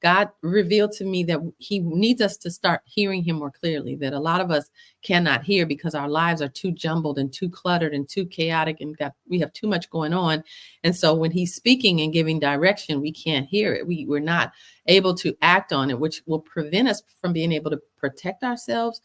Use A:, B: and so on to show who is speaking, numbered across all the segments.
A: God revealed to me that he needs us to start hearing him more clearly, that a lot of us cannot hear because our lives are too jumbled and too cluttered and too chaotic, and we have too much going on. And so when he's speaking and giving direction, we can't hear it. We're not able to act on it, which will prevent us from being able to protect ourselves,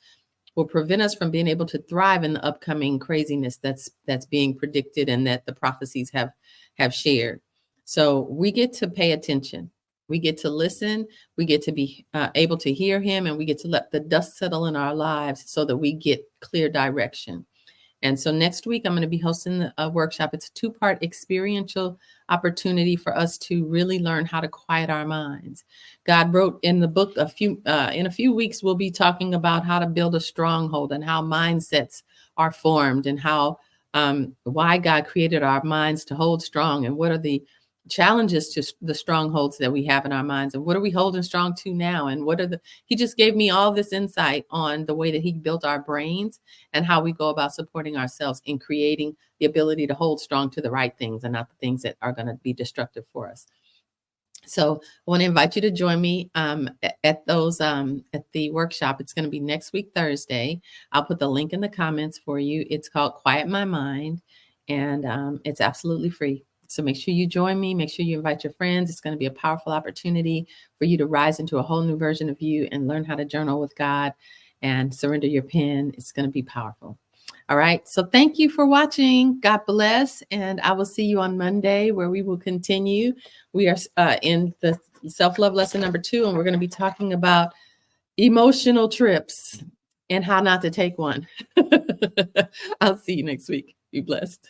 A: will prevent us from being able to thrive in the upcoming craziness that's being predicted and that the prophecies have shared. So we get to pay attention. We get to listen. We get to be able to hear him, and we get to let the dust settle in our lives so that we get clear direction. And so next week, I'm going to be hosting a workshop. It's a 2-part experiential opportunity for us to really learn how to quiet our minds. God wrote in the book in a few weeks, we'll be talking about how to build a stronghold and how mindsets are formed, and how why God created our minds to hold strong, and what are the challenges to the strongholds that we have in our minds, and what are we holding strong to now, and he just gave me all this insight on the way that he built our brains and how we go about supporting ourselves in creating the ability to hold strong to the right things and not the things that are going to be destructive for us. So I want to invite you to join me at the workshop. It's going to be next week, Thursday. I'll put the link in the comments for you. It's called Quiet My Mind, and it's absolutely free. So make sure you join me. Make sure you invite your friends. It's going to be a powerful opportunity for you to rise into a whole new version of you and learn how to journal with God and surrender your pen. It's going to be powerful. All right. So thank you for watching. God bless. And I will see you on Monday, where we will continue. We are in the self-love lesson number 2, and we're going to be talking about emotional trips and how not to take one. I'll see you next week. Be blessed.